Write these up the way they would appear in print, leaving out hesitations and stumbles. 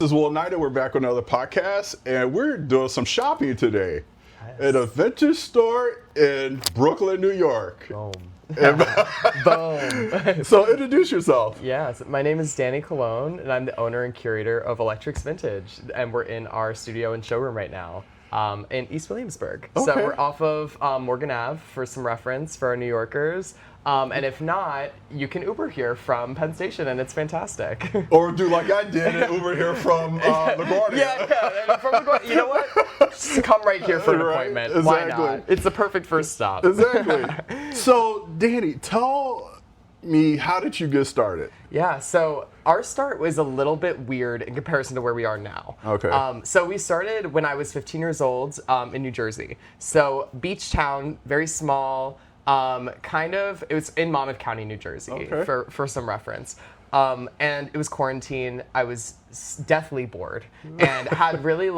This is Will Knight, and we're back with another podcast, and we're doing some shopping today at a vintage store in Brooklyn, New York. Boom. Boom. So introduce yourself. Yeah, so my name is Danny Colon, and I'm the owner and curator of Electrix Vintage, and we're in our studio and showroom right now in East Williamsburg. Okay. So we're off of Morgan Ave for some reference for our New Yorkers. And if not, you can Uber here from Penn Station, and it's fantastic. Or do like I did and Uber here from LaGuardia. Yeah, from LaGuardia. You know what? Just come right here for an appointment. Exactly. Why not? It's the perfect first stop. Exactly. So, Danny, tell me, how did you get started? Yeah, so our start was a little bit weird in comparison to where we are now. Okay. So we started when I was 15 years old in New Jersey. So beach town, very small. It was in Monmouth County, New Jersey, Okay. for some reference. And it was quarantine. I was deathly bored and had really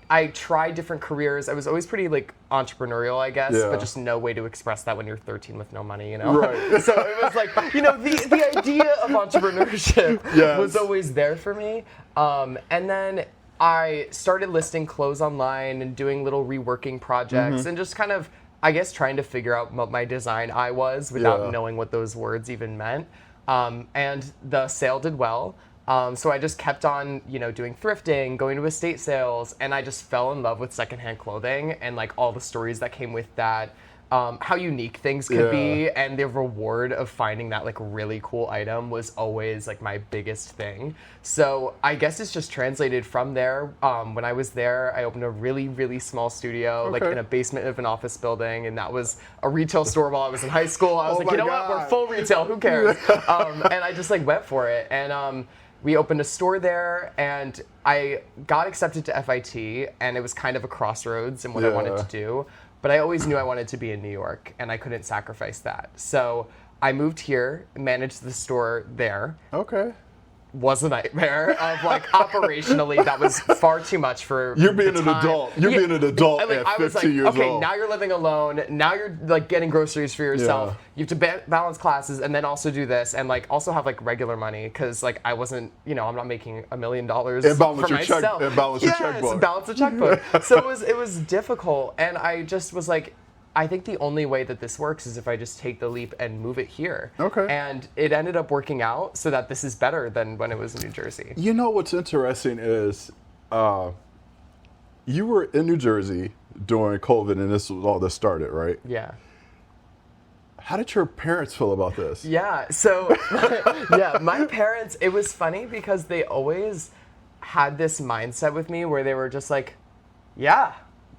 I tried different careers. I was always pretty entrepreneurial, I guess, Yeah. but just no way to express that when you're 13 with no money, you know? Right. So it was the idea of entrepreneurship Yes. was always there for me. And then I started listing clothes online and doing little reworking projects and just kind of, I guess, trying to figure out what my design eye was without Yeah. knowing what those words even meant. And the sale did well. So I just kept on, doing thrifting, going to estate sales, and I just fell in love with secondhand clothing and all the stories that came with that. How unique things could be, and the reward of finding that really cool item was always my biggest thing. So I guess it's just translated from there. When I was there, I opened a really, really small studio, Okay. in a basement of an office building, and that was a retail store while I was in high school. I was Oh you know my what, we're God. full retail, who cares? And I just went for it, and we opened a store there, and I got accepted to FIT, and it was kind of a crossroads in what I wanted to do. But I always knew I wanted to be in New York, and I couldn't sacrifice that. So I moved here, managed the store there. Okay. Was a nightmare of operationally, that was far too much for You're being the an time. adult. You're being an adult And, at I was 15 years okay, old. now you're living alone. Now you're getting groceries for yourself. Yeah. You have to balance classes and then also do this and also have regular money because I wasn't, I'm not making $1 million And balance for your check- myself. and balance your Yes, checkbook. balance the checkbook. So it was difficult, and I just was I think the only way that this works is if I just take the leap and move it here. Okay. And it ended up working out so that this is better than when it was in New Jersey. You know what's interesting is you were in New Jersey during COVID, and this was all this started, right? Yeah. How did your parents feel about this? Yeah. So, yeah, my parents, it was funny because they always had this mindset with me where they were just yeah.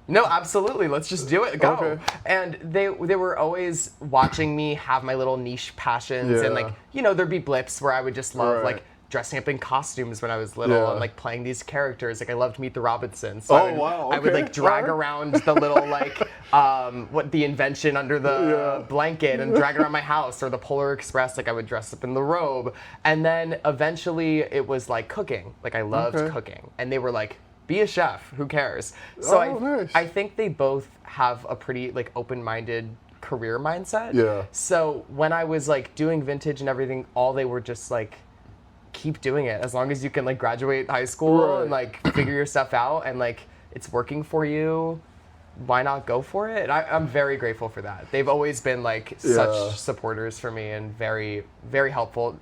No, absolutely. Let's just do it. Go. Okay. And they were always watching me have my little niche passions, and there'd be blips where I would just love Right. dressing up in costumes when I was little Yeah. and playing these characters. I loved Meet the Robinsons. Oh, I would, wow, I would okay. drag Alright. around the little the invention under the blanket and drag around my house, or the Polar Express. I would dress up in the robe, and then eventually it was cooking. I loved Okay. cooking, and they were be a chef, who cares? So Nice. I think they both have a pretty open-minded career mindset. Yeah. So when I was doing vintage and everything, all they were just keep doing it as long as you can graduate high school Right. and figure your stuff out, and it's working for you. Why not go for it? And I'm very grateful for that. They've always been such supporters for me and very, very helpful.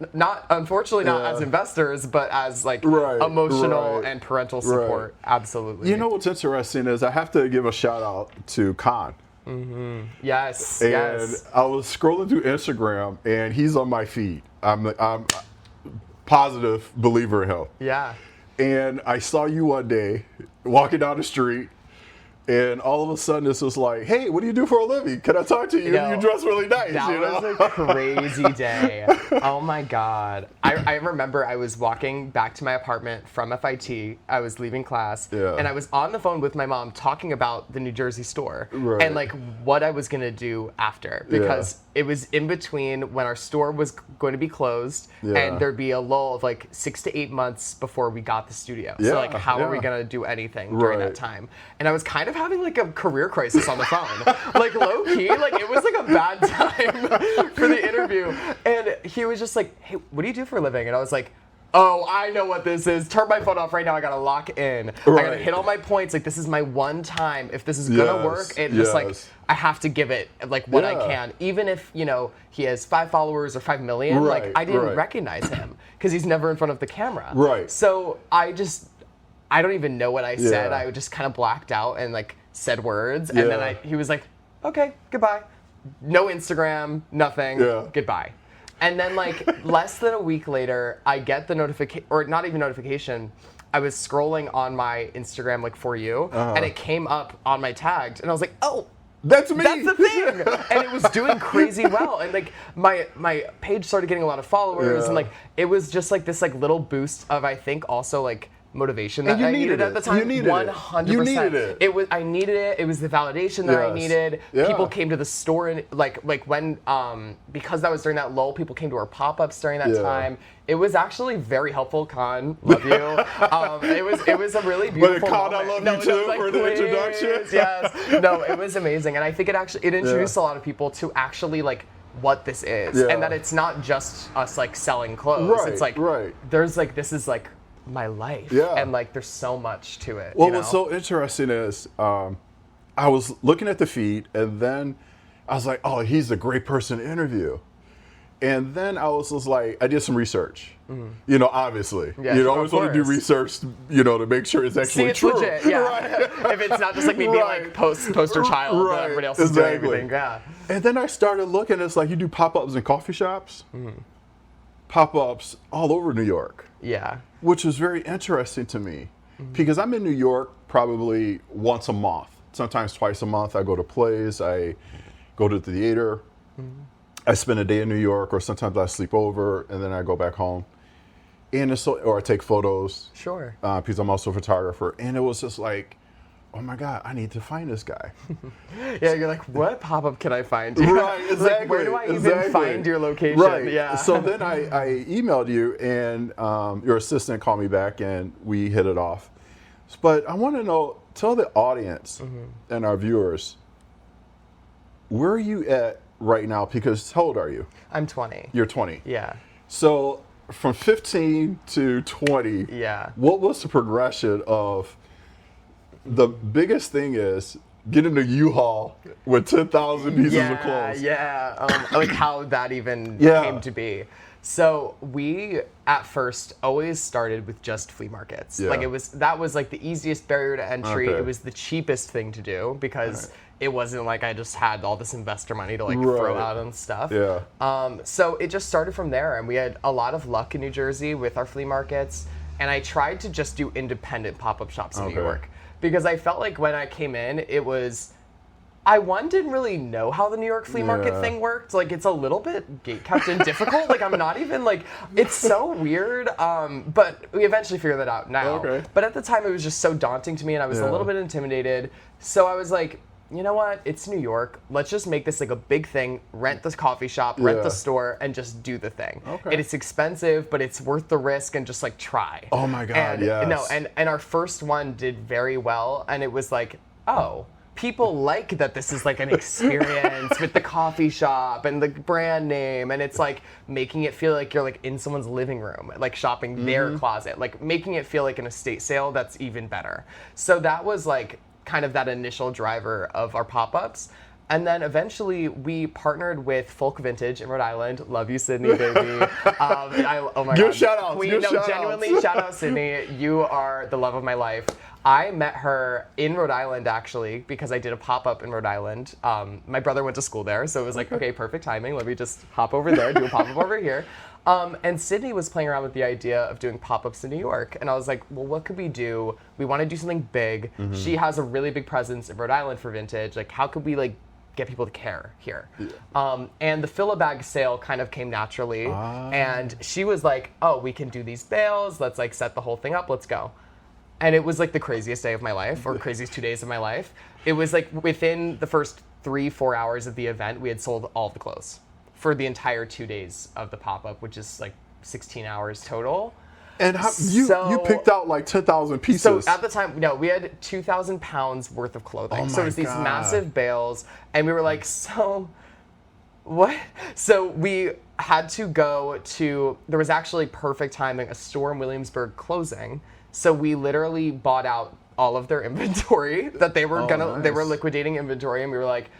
Unfortunately not as investors, but as Right, emotional right, and parental support. Absolutely. You know what's interesting is I have to give a shout out to Khan. Yes. And yes. I was scrolling through Instagram, and he's on my feed. I'm a positive believer in him. Yeah. And I saw you one day walking down the street, and all of a sudden this was hey, what do you do for a living? Can I talk to you? No. You dress really nice. That was a crazy day. Oh my God. I remember I was walking back to my apartment from FIT. I was leaving class. Yeah. And I was on the phone with my mom talking about the New Jersey store. Right. And what I was going to do after. Because it was in between when our store was going to be closed and there'd be a lull of 6 to 8 months before we got the studio. So how are we going to do anything during that time? And I was kind of having a career crisis on the phone. Low key, it was a bad time for the interview. And he was just hey, what do you do for a living? And I was oh, I know what this is. Turn my phone off right now. I gotta lock in. I gotta hit all my points. Like, this is my one time. If this is gonna work, it just like, I have to give it like what I can. Even if, you know, he has 5 followers or 5 million, like I didn't recognize him because he's never in front of the camera. Right. So I don't even know what I said. I just kind of blacked out and like said words. And then he was like, okay, goodbye. No Instagram, nothing, goodbye. And then like less than a week later, I get the notification, or not even notification. I was scrolling on my Instagram like For You, and it came up on my tagged, and I was like, oh, that's me. That's the thing. And it was doing crazy well, and like my page started getting a lot of followers, and like it was just like this like little boost of, I think, also like motivation that I needed at the time. You needed 100%. You needed it. I needed it. It was the validation that I needed. People came to the store, and like when because that was during that lull, people came to our pop-ups during that time. It was actually very helpful. Con, love you. It was a really beautiful Con, moment. I love you too, like, for the introduction. Yes. No, it was amazing, and I think it introduced a lot of people to actually like what this is, and that it's not just us like selling clothes. It's like there's like, this is like my life, and like there's so much to it. Well, what's so interesting is I was looking at the feed, and then I was like, oh, he's a great person to interview. And then I was just like, I did some research. You know, obviously, you always want to do research, you know, to make sure it's actually true. Legit, if it's not just like me being like poster child, but everybody else is doing everything. And then I started looking. It's like you do pop-ups in coffee shops, pop-ups all over New York. Which is very interesting to me, because I'm in New York probably once a month, sometimes twice a month. I go to plays, I go to the theater, I spend a day in New York, or sometimes I sleep over and then I go back home. And it's or I take photos. Because I'm also a photographer. And it was just like, oh my God, I need to find this guy. You're like, what pop-up can I find you? Right, exactly. Like, where do I even find your location? Right. So then I emailed you, and your assistant called me back, and we hit it off. But I want to know, tell the audience and our viewers, where are you at right now? Because how old are you? I'm 20. You're 20. Yeah. So from 15 to 20, what was the progression of? The biggest thing is getting a U-Haul with 10,000 pieces of clothes. Like how that even came to be. So we at first always started with just flea markets. Like that was like the easiest barrier to entry. It was the cheapest thing to do, because it wasn't like I just had all this investor money to like throw out on stuff. So it just started from there, and we had a lot of luck in New Jersey with our flea markets, and I tried to just do independent pop-up shops in New York. Because I felt like when I came in, it was, I didn't really know how the New York flea market thing worked. Like, it's a little bit gatekept and difficult. Like, I'm not even like, it's so weird. But we eventually figured that out now. But at the time, it was just so daunting to me, and I was a little bit intimidated. So I was like, you know what? It's New York. Let's just make this like a big thing. Rent this coffee shop, rent the store, and just do the thing. And it's expensive, but it's worth the risk, and just like try. Oh my God, yes. No, and our first one did very well, and it was like, oh, people like that this is like an experience with the coffee shop and the brand name, and it's like making it feel like you're like in someone's living room, like shopping their closet, like making it feel like an estate sale. That's even better. So that was like kind of that initial driver of our pop-ups. And then eventually we partnered with Folk Vintage in Rhode Island. Love you, Sydney, baby. Oh my God. Shout outs. Genuinely, shout out, Sydney. You are the love of my life. I met her in Rhode Island, actually, because I did a pop-up in Rhode Island. My brother went to school there, so it was like, okay, perfect timing. Let me just hop over there, do a pop-up over here. And Sydney was playing around with the idea of doing pop-ups in New York. And I was like, well, what could we do? We want to do something big. She has a really big presence in Rhode Island for vintage. Like, how could we like get people to care here? And the fill-a-bag sale kind of came naturally. And she was like, oh, we can do these bales. Let's like set the whole thing up. Let's go. And it was like the craziest day of my life, or craziest 2 days of my life. It was like within the first 3-4 hours of the event, we had sold all of the clothes for the entire 2 days of the pop-up, which is like 16 hours total. And how, you picked out like 10,000 pieces. So at the time, no, we had 2,000 pounds worth of clothing. So it was these massive bales, and we were like, so What? So we had to go to, there was actually perfect timing, a store in Williamsburg closing. So we literally bought out all of their inventory that they were they were liquidating inventory, and we were like,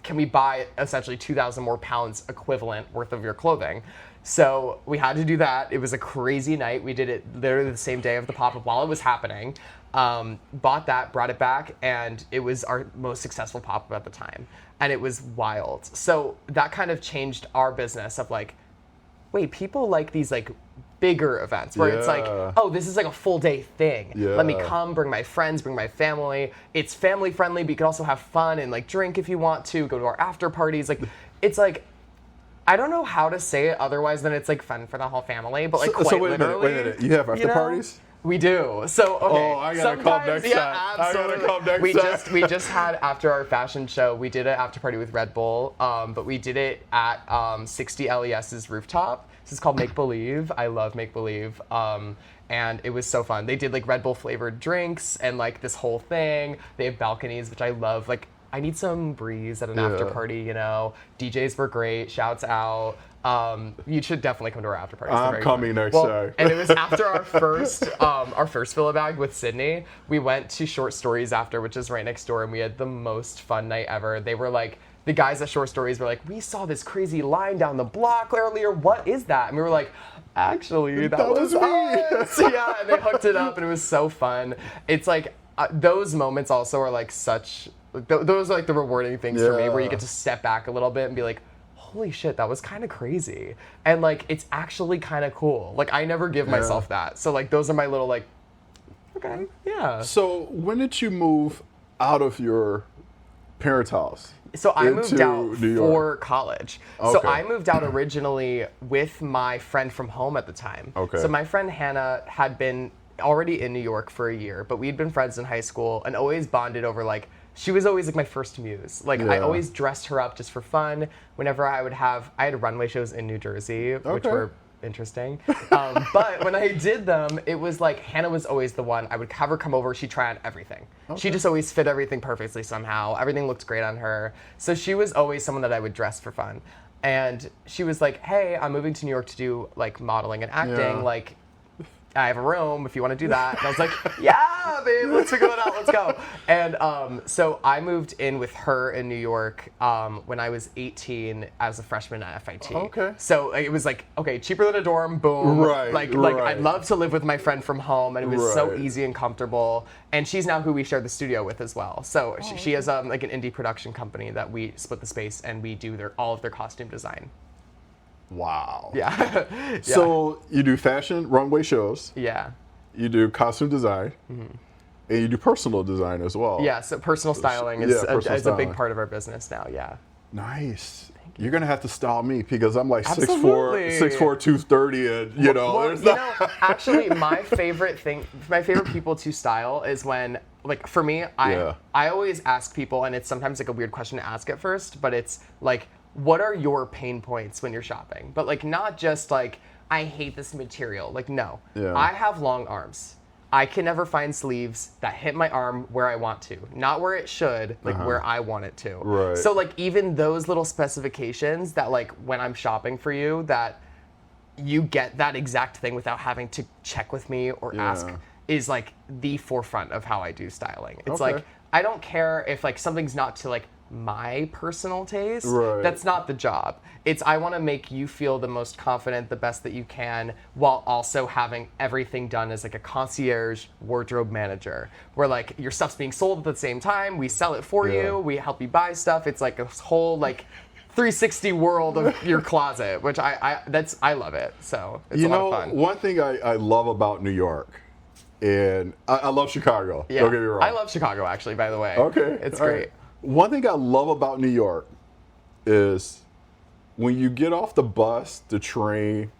can we buy essentially 2,000 more pounds equivalent worth of your clothing? So we had to do that. It was a crazy night. We did it literally the same day of the pop-up while it was happening. Bought that, brought it back, and it was our most successful pop-up at the time. And it was wild. So that kind of changed our business of like, wait, people like these like bigger events where it's like, oh, this is like a full day thing. Let me come, bring my friends, bring my family. It's family friendly, but you can also have fun and like drink if you want to, go to our after parties. Like, it's like, I don't know how to say it otherwise than it's like fun for the whole family, but like quite literally. Wait a minute. You have after parties? We do. So, okay. Oh, I gotta come next time. Absolutely. I gotta come next time. We just had, after our fashion show, we did an after party with Red Bull, but we did it at 60 LES's rooftop. This is called Make Believe. I love Make Believe. And it was so fun. They did like Red Bull flavored drinks and like this whole thing. They have balconies, which I love. Like, I need some breeze at an after party, you know. DJs were great. Shouts out. You should definitely come to our after party. I'm coming next time. And it was after our first fill a bag with Sydney. We went to Short Stories after, which is right next door, and we had the most fun night ever. They were like, the guys at Short Stories were like, we saw this crazy line down the block earlier. What is that? And we were like, actually, that was us. Yeah, and they hooked it up, and it was so fun. It's like those moments also are like such. Those are like the rewarding things for me, where you get to step back a little bit and be like, holy shit, that was kind of crazy. And like, it's actually kind of cool. Like, I never give myself that. So like, those are my little like, okay, yeah. So when did you move out of your parents' house? So I moved out for college. Okay. So I moved out originally with my friend from home at the time. Okay. So my friend Hannah had been already in New York for a year, but we'd been friends in high school and always bonded over like, she was always like my first muse. Like I always dressed her up just for fun. Whenever I had runway shows in New Jersey, which were interesting. But when I did them, it was like Hannah was always the one. I would have her come over. She'd try on everything. She just always fit everything perfectly somehow. Everything looked great on her. So she was always someone that I would dress for fun. And she was like, hey, I'm moving to New York to do like modeling and acting. Like, I have a room if you want to do that. And I was like, yeah, babe, let's figure that out. Let's go. And so I moved in with her in New York when I was 18 as a freshman at FIT. Okay. So it was like, okay, cheaper than a dorm, boom. Right. Like I'd love to live with my friend from home, and it was so easy and comfortable. And she's now who we share the studio with as well. So she has like an indie production company that we split the space, and we do all of their costume design. Wow. Yeah. So you do fashion runway shows. Yeah. You do costume design. Mm-hmm. And you do personal design as well. Yeah, so personal styling is a big part of our business now, yeah. Nice. You're going to have to style me because I'm like 6'4", 230, and you know. Actually, my favorite people to style is when, like, for me, I always ask people, and it's sometimes like a weird question to ask at first, but it's like, what are your pain points when you're shopping? But like, not just like, I hate this material. Like, no. Yeah. I have long arms. I can never find sleeves that hit my arm where I want to. Not where it should, like where I want it to. Right. So like, even those little specifications that like, when I'm shopping for you, that you get that exact thing without having to check with me or ask, is like the forefront of how I do styling. It's like, I don't care if like something's not to like my personal taste. Right. That's not the job. It's I want to make you feel the most confident, the best that you can, while also having everything done as like a concierge wardrobe manager, where like your stuff's being sold at the same time. We sell it for you. We help you buy stuff. It's like a whole like 360 world of your closet, which I love it. So it's a lot of fun. One thing I love about New York, and I love Chicago. Yeah. Don't get me wrong. I love Chicago actually, by the way. Okay. It's great. Right. One thing I love about New York is when you get off the bus, the train,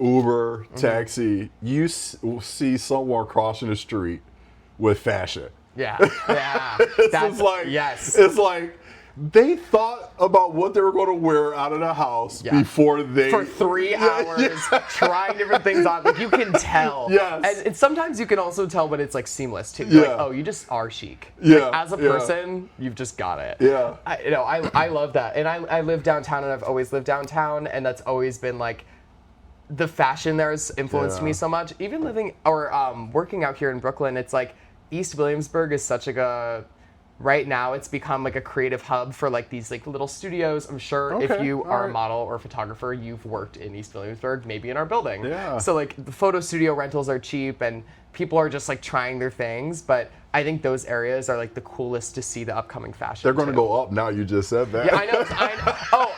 Uber, taxi, you see someone crossing the street with fashion. Yeah, yeah. It's like, yes. It's like, They thought about what they were going to wear out of the house before they... For 3 hours, trying different things on. Like, you can tell. Yes. And sometimes you can also tell when it's, like, seamless, too. You're like, oh, you just are chic. Yeah. Like, as a person, you've just got it. Yeah. I love that. And I live downtown, and I've always lived downtown, and that's always been, like, the fashion there has influenced me so much. Even living or working out here in Brooklyn, it's like East Williamsburg is such like a... Right now, it's become like a creative hub for like these like little studios. I'm sure if you are a model or a photographer, you've worked in East Williamsburg, maybe in our building. Yeah. So like the photo studio rentals are cheap and people are just like trying their things. But I think those areas are like the coolest to see the upcoming fashion. They're going to go up now. You just said that. Yeah, I know.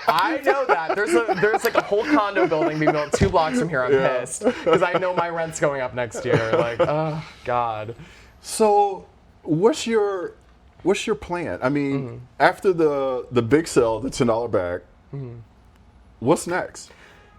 I know that. There's like a whole condo building being built 2 blocks from here. I'm pissed because I know my rent's going up next year. Like, oh God. So, what's your plan? I mean, after the big sale, the $10 bag, what's next?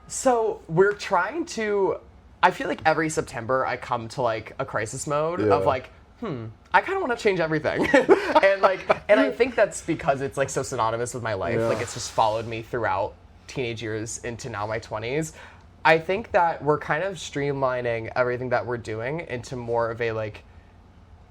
So we're trying to. I feel like every September I come to like a crisis mode of like, I kind of want to change everything, and I think that's because it's like so synonymous with my life. Like it's just followed me throughout teenage years into now my 20s. I think that we're kind of streamlining everything that we're doing into more of a like,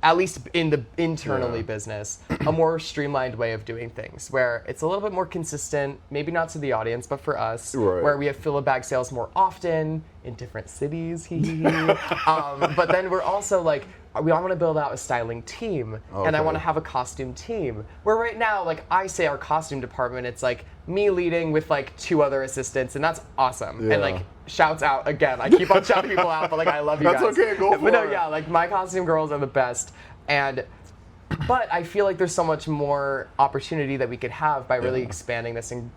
at least in the internally business, a more streamlined way of doing things where it's a little bit more consistent, maybe not to the audience, but for us, where we have fill-a-bag sales more often in different cities. But then we're also like, we want to build out a styling team, and I want to have a costume team. Where right now, like I say our costume department, it's like me leading with like 2 other assistants, and that's awesome. And like, shouts out again. I keep on shouting people out, but like I love you guys. That's okay, go for it. No, like my costume girls are the best. But I feel like there's so much more opportunity that we could have by really expanding this and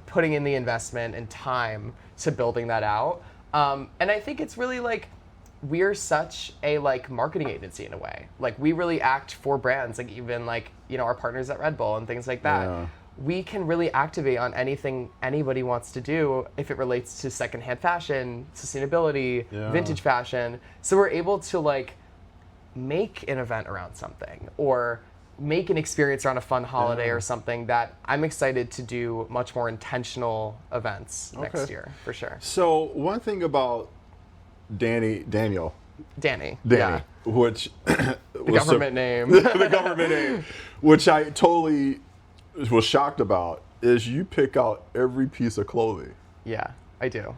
putting in the investment and time to building that out. And I think it's really like we're such a like marketing agency in a way. Like we really act for brands, like even like, you know, our partners at Red Bull and things like that. Yeah. We can really activate on anything anybody wants to do if it relates to secondhand fashion, sustainability, vintage fashion. So we're able to like make an event around something or make an experience around a fun holiday or something that I'm excited to do much more intentional events next year for sure. So one thing about Danny, which the government name, the government name, which I totally was shocked about, is you pick out every piece of clothing. Yeah, I do.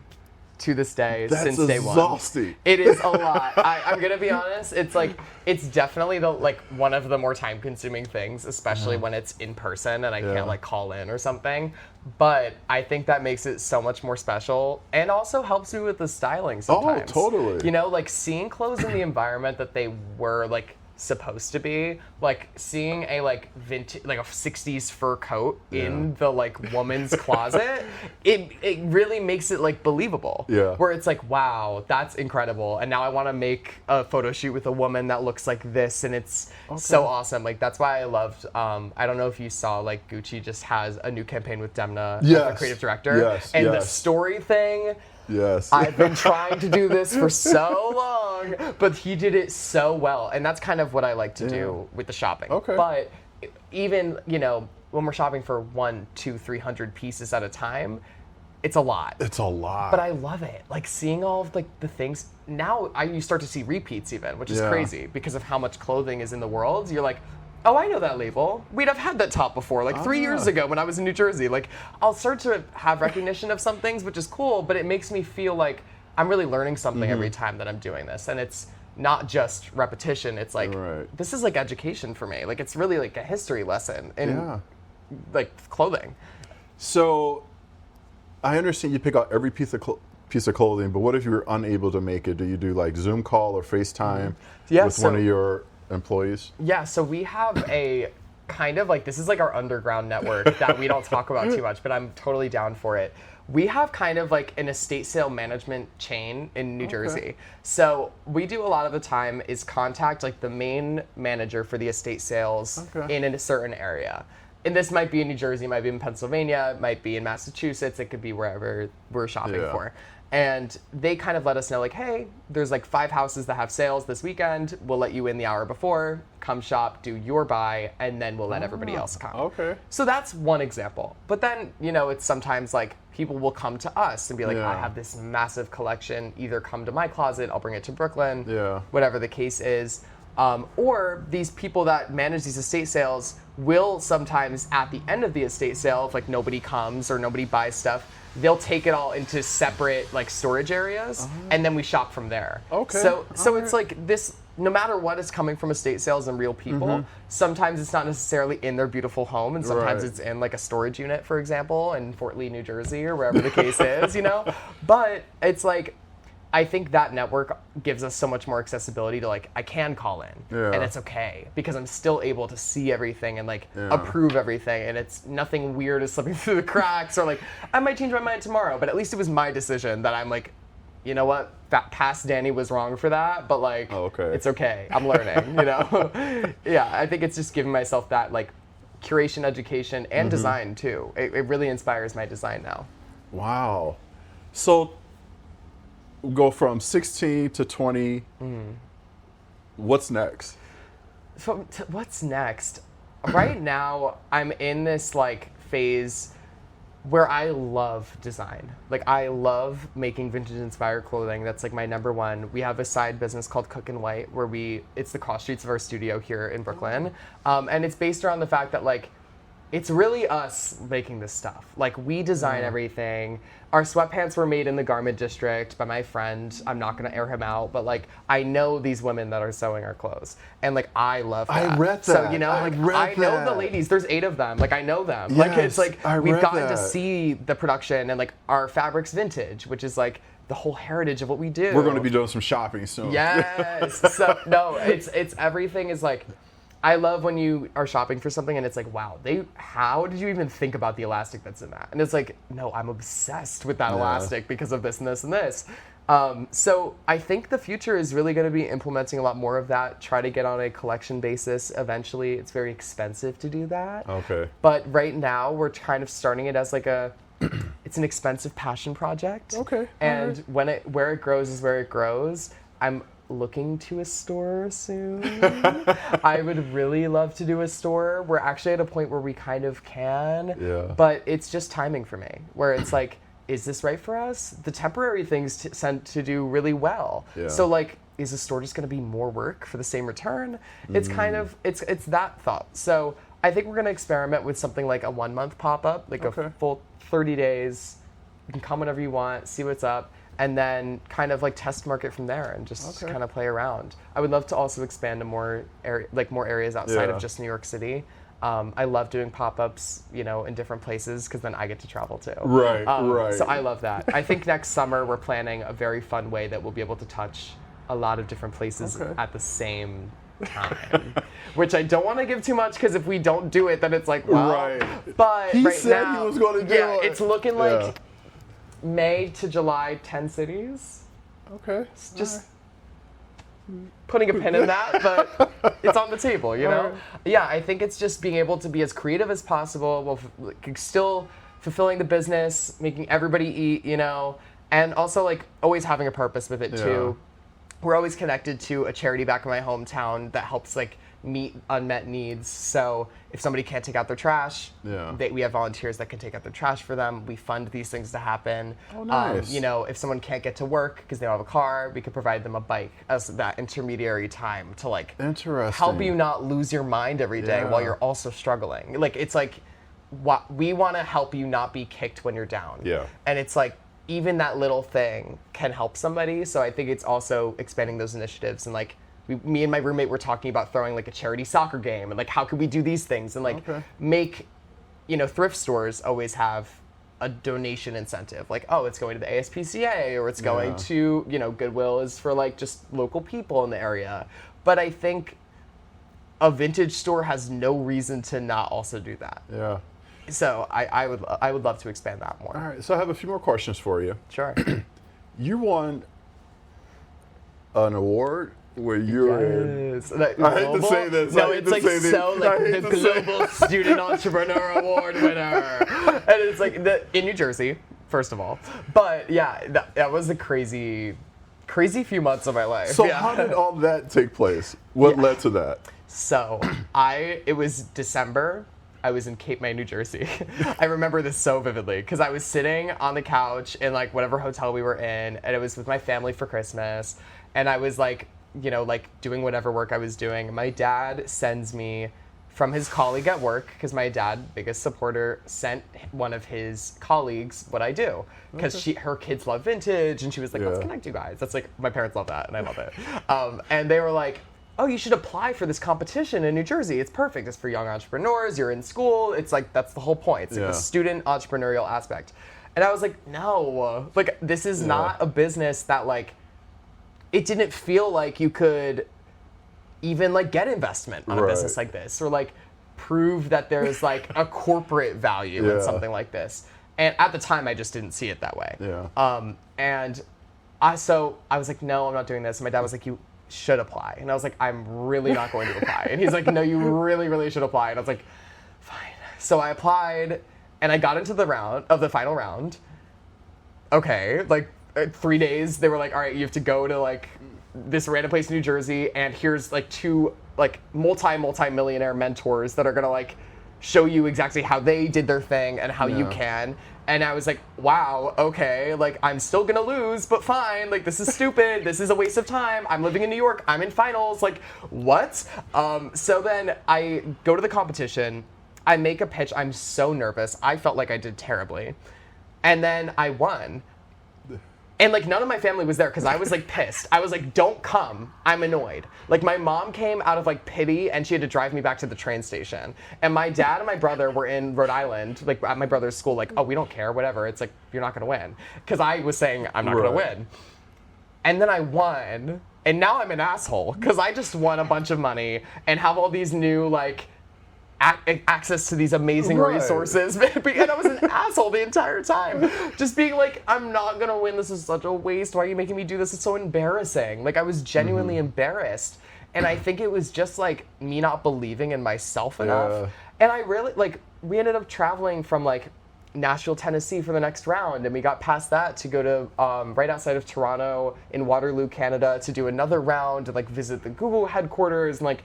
To this day, That's since day one. Exhausting. It is a lot. I'm gonna be honest. It's like it's definitely the like one of the more time-consuming things, especially when it's in person and I can't like call in or something. But I think that makes it so much more special and also helps me with the styling sometimes. Oh, totally. You know, like seeing clothes in the environment that they were like supposed to be, like seeing a like vintage, like a 60s fur coat in the like woman's closet, it really makes it like believable. Yeah. Where it's like, wow, that's incredible. And now I want to make a photo shoot with a woman that looks like this, and it's so awesome. Like that's why I loved. I don't know if you saw, like Gucci just has a new campaign with Demna as the creative director, and the story thing. Yes. I've been trying to do this for so long, but he did it so well. And that's kind of what I like to do with the shopping. Okay. But even, you know, when we're shopping for 100, 200, 300 pieces at a time, it's a lot. It's a lot. But I love it. Like seeing all of like the things. Now you start to see repeats even, which is crazy because of how much clothing is in the world. You're like, oh, I know that label. We'd have had that top before, like 3 years ago when I was in New Jersey. Like, I'll start to have recognition of some things, which is cool, but it makes me feel like I'm really learning something every time that I'm doing this. And it's not just repetition. It's like, this is like education for me. Like, it's really like a history lesson in like clothing. So, I understand you pick out every piece of clothing, but what if you're unable to make it? Do you do like Zoom call or FaceTime with one of your employees? Yeah, so we have a kind of like, this is like our underground network that we don't talk about too much, but I'm totally down for it. We have kind of like an estate sale management chain in New Jersey. So we do a lot of the time is contact like the main manager for the estate sales in a certain area. And this might be in New Jersey, might be in Pennsylvania, it might be in Massachusetts, it could be wherever we're shopping for. And they kind of let us know, like, hey, there's like 5 houses that have sales this weekend. We'll let you in the hour before. Come shop, do your buy, and then we'll let everybody else come. Okay. So that's one example. But then, you know, it's sometimes like people will come to us and be like, I have this massive collection. Either come to my closet, I'll bring it to Brooklyn, whatever the case is. Or these people that manage these estate sales will sometimes, at the end of the estate sale, if like nobody comes or nobody buys stuff, they'll take it all into separate like storage areas, and then we shop from there. Okay. So it's like this, no matter what is coming from estate sales and real people, sometimes it's not necessarily in their beautiful home, and sometimes it's in like a storage unit, for example, in Fort Lee, New Jersey, or wherever the case is, you know? But it's like, I think that network gives us so much more accessibility to like, I can call in and it's okay because I'm still able to see everything and like approve everything, and it's nothing weird is slipping through the cracks, or like, I might change my mind tomorrow, but at least it was my decision that I'm like, you know what, that past Danny was wrong for that, but like, it's okay, I'm learning, you know? I think it's just giving myself that like curation, education, and design too. It really inspires my design now. Wow. So, go from 16 to 20. What's next? So what's next? Right now, I'm in this like phase where I love design. Like, I love making vintage inspired clothing. That's like my number one. We have a side business called Cook and White where it's the cross streets of our studio here in Brooklyn. And it's based around the fact that like, it's really us making this stuff. Like, we design everything. Our sweatpants were made in the garment district by my friend. I'm not gonna air him out, but like, I know these women that are sewing our clothes. And like, I love that. I read that. So, you know, I know the ladies, there's 8 of them. Like, I know them. Yes, like, it's like, we've gotten to see the production, and like, our fabric's vintage, which is like, the whole heritage of what we do. We're gonna be doing some shopping soon. Yes. So, no, it's everything is like, I love when you are shopping for something and it's like, wow, how did you even think about the elastic that's in that? And it's like, no, I'm obsessed with that elastic because of this and this and this. So I think the future is really going to be implementing a lot more of that, try to get on a collection basis eventually. It's very expensive to do that. Okay. But right now we're kind of starting it as like it's an expensive passion project. Okay. And where it grows is where it grows. I'm looking to a store soon. I would really love to do a store. We're actually at a point where we kind of can, but it's just timing for me, where it's like, is this right for us? The temporary things tend to do really well. So like, is the store just going to be more work for the same return? It's kind of, it's that thought. So I think we're going to experiment with something like a 1-month pop-up, like a full 30 days. You can come whenever you want, see what's up, and then kind of like test market from there and just kind of play around. I would love to also expand to more areas outside of just New York City. I love doing pop-ups, you know, in different places because then I get to travel too. Right. So I love that. I think next summer we're planning a very fun way that we'll be able to touch a lot of different places at the same time, which I don't want to give too much because if we don't do it, then it's like, well, but he right said now, he was going to do it. It's looking like May to July, 10 cities. Okay. Just putting a pin in that, but it's on the table, you know? Yeah, I think it's just being able to be as creative as possible while still fulfilling the business, making everybody eat, you know, and also like always having a purpose with it too. We're always connected to a charity back in my hometown that helps like meet unmet needs. So if somebody can't take out their trash, we have volunteers that can take out their trash for them. We fund these things to happen. Oh, nice. You know, if someone can't get to work because they don't have a car, we could provide them a bike as that intermediary time to like help you not lose your mind every day while you're also struggling. Like, it's like, we want to help you not be kicked when you're down. Yeah. And it's like, even that little thing can help somebody. So I think it's also expanding those initiatives, and like, me and my roommate were talking about throwing like a charity soccer game, and like, how could we do these things and like make, you know, thrift stores always have a donation incentive, like, oh, it's going to the ASPCA, or it's going to, you know, Goodwill is for like just local people in the area. But I think a vintage store has no reason to not also do that. Yeah. So I would love to expand that more. All right, so I have a few more questions for you. Sure. You won an award where you're in. I hate to say this. No, it's like so like the Global Student Entrepreneur Award winner, and it's like in New Jersey first of all. But yeah, that was a crazy few months of my life. So how did all that take place? What led to that? So it was December. I was in Cape May, New Jersey. I remember this so vividly because I was sitting on the couch in like whatever hotel we were in, and it was with my family for Christmas. And I was like, doing whatever work I was doing. My dad sends me from his colleague at work, because my dad, biggest supporter, sent one of his colleagues what I do. Because her kids love vintage, and she was like, let's connect you guys. That's like, my parents love that, and I love it. And they were like, oh, you should apply for this competition in New Jersey. It's perfect. It's for young entrepreneurs. You're in school. It's like, that's the whole point. It's like the student entrepreneurial aspect. And I was like, no, like, this is not a business that, like, it didn't feel like you could even, like, get investment on a business like this, or, like, prove that there's, like, a corporate value in something like this. And at the time, I just didn't see it that way. And so I was like, no, I'm not doing this. And my dad was like, you should apply. And I was like, I'm really not going to apply. And he's like, no, you really, really should apply. And I was like, fine. So I applied, and I got into the final round. Okay, like 3 days, they were like, all right, you have to go to like this random place in New Jersey, and here's like 2 like multi-millionaire mentors that are gonna like show you exactly how they did their thing and how you can. And I was like, wow, okay, like, I'm still gonna lose, but fine, like, this is stupid, this is a waste of time, I'm living in New York, I'm in finals, like, what? So then I go to the competition, I make a pitch, I'm so nervous, I felt like I did terribly, and then I won. And, like, none of my family was there because I was, like, pissed. I was like, don't come. I'm annoyed. Like, my mom came out of, like, pity, and she had to drive me back to the train station. And my dad and my brother were in Rhode Island, like, at my brother's school, like, oh, we don't care, whatever. It's like, you're not going to win. Because I was saying I'm not going to win. And then I won, and now I'm an asshole because I just won a bunch of money and have all these new, like, access to these amazing resources, and I was an asshole the entire time, just being like, I'm not gonna win, this is such a waste, why are you making me do this, it's so embarrassing. Like, I was genuinely embarrassed, and I think it was just like me not believing in myself enough. And I really, like, we ended up traveling from like Nashville, Tennessee for the next round, and we got past that to go to right outside of Toronto in Waterloo, Canada, to do another round, to like visit the Google headquarters, and like,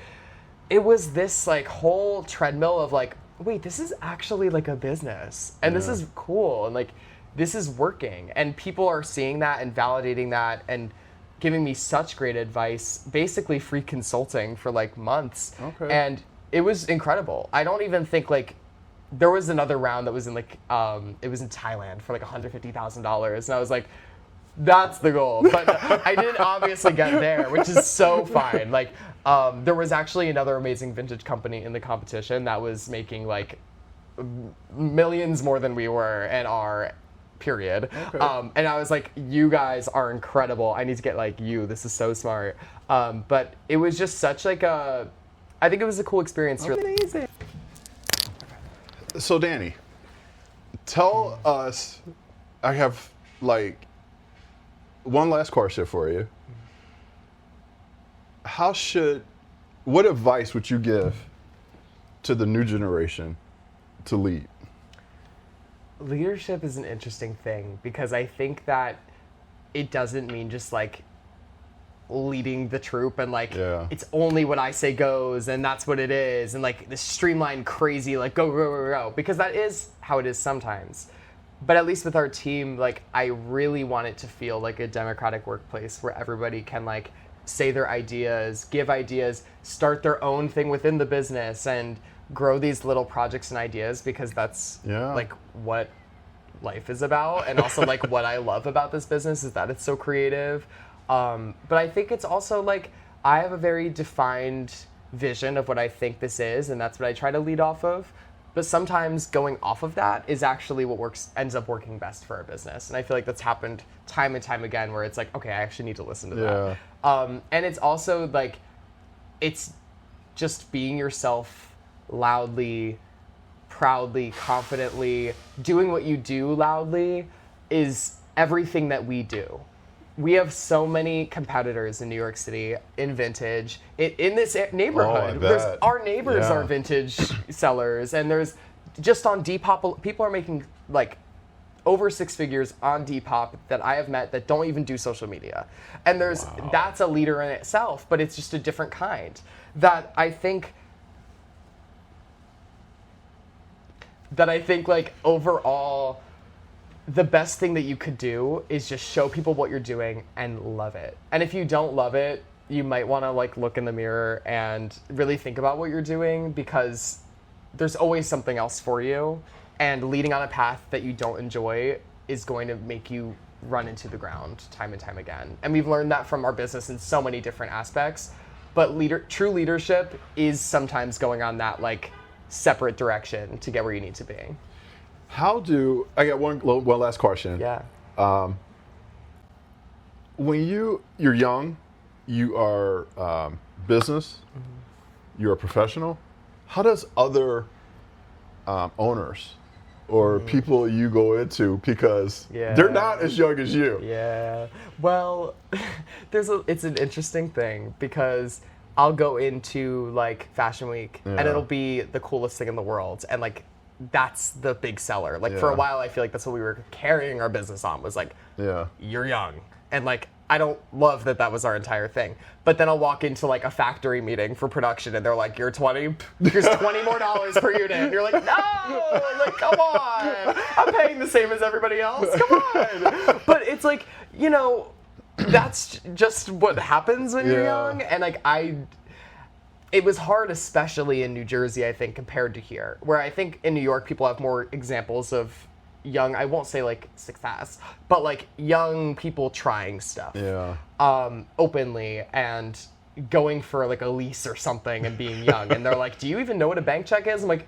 it was this like whole treadmill of like, wait, this is actually like a business, and this is cool, and like, this is working, and people are seeing that and validating that and giving me such great advice, basically free consulting for like months. And it was incredible. I don't even think, like, there was another round that was in like it was in Thailand for like $150,000, and I was like, that's the goal. But I didn't obviously get there, which is so fine. Like, there was actually another amazing vintage company in the competition that was making like millions more than we were and are, period. And I was like, you guys are incredible. I need to get like you. This is so smart. But it was just such like I think it was a cool experience. Amazing. So Danny, tell us, I have like one last question for you. What advice would you give to the new generation to lead? Leadership is an interesting thing because I think that it doesn't mean just like leading the troop and like it's only what I say goes and that's what it is, and like this streamlined crazy like go, go, go, go, because that is how it is sometimes. But at least with our team, like, I really want it to feel like a democratic workplace where everybody can like say their ideas, give ideas, start their own thing within the business, and grow these little projects and ideas, because that's like what life is about. And also like what I love about this business is that it's so creative. But I think it's also like, I have a very defined vision of what I think this is, and that's what I try to lead off of. But sometimes going off of that is actually what ends up working best for our business. And I feel like that's happened time and time again, where it's like, okay, I actually need to listen to that. And it's also like, it's just being yourself loudly, proudly, confidently, doing what you do loudly is everything that we do. We have so many competitors in New York City in vintage. In this neighborhood, our neighbors are vintage sellers, and there's just on Depop, people are making like over 6 figures on Depop that I have met that don't even do social media. And that's a leader in itself, but it's just a different kind. That I think like overall, the best thing that you could do is just show people what you're doing and love it. And if you don't love it, you might want to like look in the mirror and really think about what you're doing, because there's always something else for you. And leading on a path that you don't enjoy is going to make you run into the ground time and time again. And we've learned that from our business in so many different aspects. But true leadership is sometimes going on that like separate direction to get where you need to be. I got one last question. Yeah. When you're young, you are business, you're a professional. How does other owners or people you go into, because they're not as young as you? Yeah. Well, it's an interesting thing, because I'll go into like Fashion Week and it'll be the coolest thing in the world, and like that's the big seller. Like for a while, I feel like that's what we were carrying our business on, was like, you're young. And like, I don't love that was our entire thing. But then I'll walk into like a factory meeting for production and they're like, you're 20, here's $20 more per unit. And you're like, no, like, come on. I'm paying the same as everybody else. Come on. But it's like, you know, that's just what happens when you're young. And like, it was hard, especially in New Jersey, I think, compared to here, where I think in New York, people have more examples of young, I won't say like success, but like young people trying stuff openly and going for like a lease or something and being young. And they're like, do you even know what a bank check is? I'm like,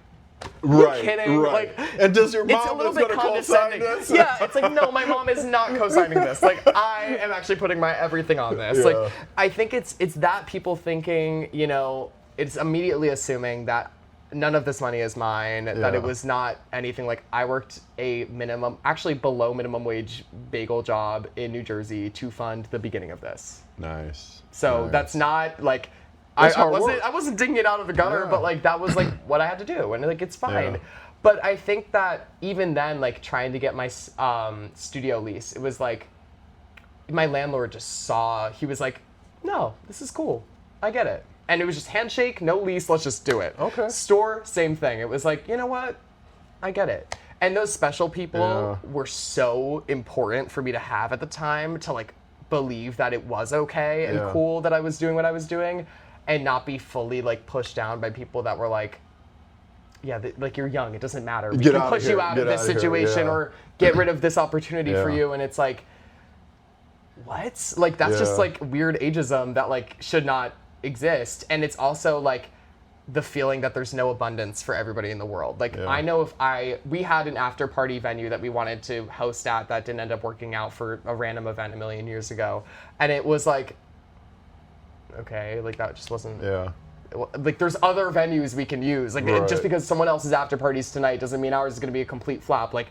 you're kidding. Right. Like, and does your mom it's a little bit condescending. Yeah, it's like, no, my mom is not co-signing this. Like, I am actually putting my everything on this. Like, I think it's that people thinking, you know, it's immediately assuming that none of this money is mine, that it was not anything. Like, I worked a actually below minimum wage bagel job in New Jersey to fund the beginning of this. Nice. So that's not like, I wasn't digging it out of the gutter, but like that was like what I had to do, and like it's fine. Yeah. But I think that even then, like trying to get my studio lease, it was like my landlord just saw, he was like, no, this is cool, I get it. And it was just handshake, no lease, let's just do it. Okay. Store, same thing. It was like, you know what, I get it. And those special people were so important for me to have at the time, to like believe that it was okay and cool that I was doing what I was doing, and not be fully like pushed down by people that were like, like you're young, it doesn't matter. We can push you out of this situation or get rid of this opportunity for you. And it's like, what? Like that's just like weird ageism that like should not exist. And it's also like the feeling that there's no abundance for everybody in the world. Like I know we had an after party venue that we wanted to host at that didn't end up working out for a random event a million years ago. And it was like, okay, like that just wasn't, like there's other venues we can use. Like just because someone else's after parties tonight doesn't mean ours is going to be a complete flop. Like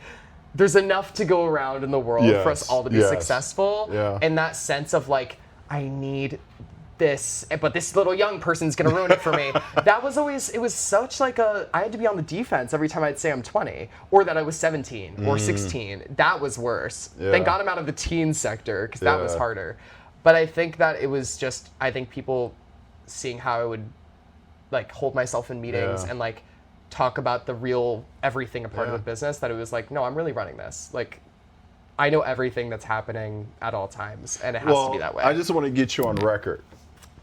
there's enough to go around in the world for us all to be successful. And that sense of like, I need this, but this little young person's gonna ruin it for me. That was always, it was such like I had to be on the defense every time I'd say I'm 20 or that I was 17 or 16. That was worse. Thank God I'm out of the teen sector, because that was harder. But I think that it was just, I think people seeing how I would like hold myself in meetings and like talk about the real everything a part of the business, that it was like, no, I'm really running this. Like I know everything that's happening at all times, and it has to be that way. I just want to get you on record.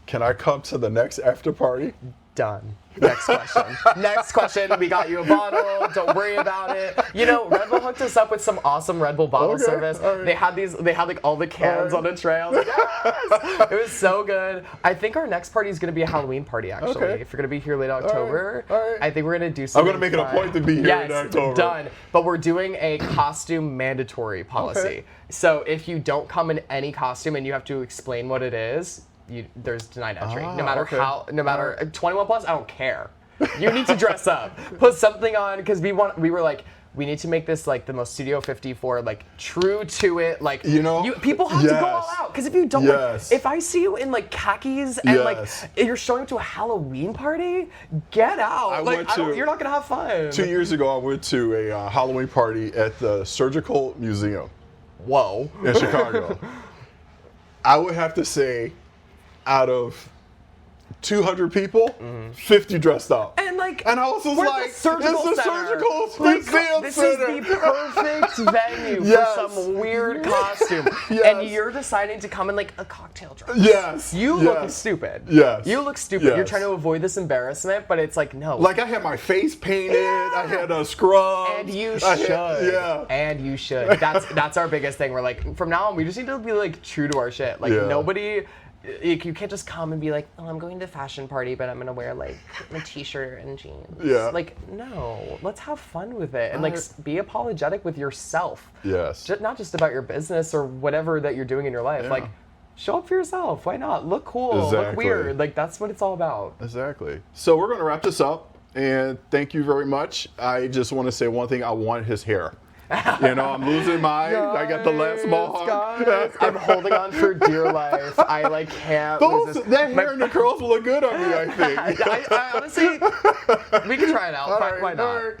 Can I come to the next after party? Done. Next question. Next question. We got you a bottle. Don't worry about it. You know, Red Bull hooked us up with some awesome Red Bull bottle service. Right. They had like all the cans on a tray. I was like, yes! It was so good. I think our next party is going to be a Halloween party, actually. If you're going to be here late October, I think we're going to do something. I'm going to make it a point to be here in October. Done. But we're doing a costume mandatory policy. So if you don't come in any costume and you have to explain what it is, there's denied entry. No matter 21 plus, I don't care. You need to dress up. Put something on, because we were like, we need to make this like the most Studio 54, like true to it. Like, people have to go all out. Because if you don't, like, if I see you in like khakis and like you're showing up to a Halloween party, get out. You're not going to have fun. 2 years ago, I went to a Halloween party at the Surgical Museum. Whoa. In Chicago. I would have to say, out of 200 people, 50 dressed up. And I was just like, it's the surgical museum this center. is the perfect venue for some weird costume. And you're deciding to come in like a cocktail dress. Yes. You look stupid. Yes. You look stupid. Yes. You're trying to avoid this embarrassment, but it's like, no. Like I had my face painted. I had a scrub. And you should. And you should. That's our biggest thing. We're like, from now on, we just need to be like true to our shit. Like nobody... You can't just come and be like, oh, I'm going to a fashion party, but I'm going to wear, like, a t-shirt and jeans. Yeah. Like, no. Let's have fun with it. And, like, be apologetic with yourself. Yes. Not just about your business or whatever that you're doing in your life. Yeah. Like, show up for yourself. Why not? Look cool. Exactly. Look weird. Like, that's what it's all about. Exactly. So we're going to wrap this up. And thank you very much. I just want to say one thing. I want his hair. I'm losing mine. Guys, I got the last mohawk. I'm holding on for dear life. I like can't lose this. That hair and the curls look good on me, I think. I honestly, we can try it out. Why not? Right.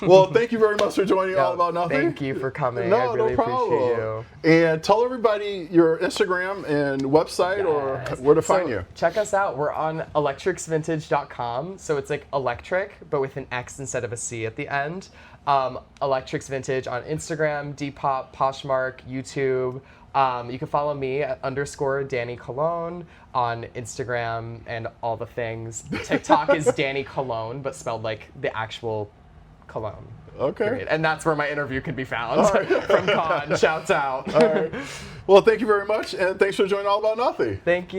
Well, thank you very much for joining All About Nothing. Thank you for coming. I really appreciate you. And tell everybody your Instagram and website or where to find you. Check us out. We're on electrixvintage.com. So it's like electric, but with an X instead of a C at the end. Electrix Vintage on Instagram, Depop, Poshmark, YouTube. You can follow me at _Danny Cologne on Instagram and all the things. TikTok is Danny Cologne, but spelled like the actual cologne. Okay. Period. And that's where my interview can be found from Con. Shouts out. All right. Well, thank you very much, and thanks for joining All About Nothing. Thank you.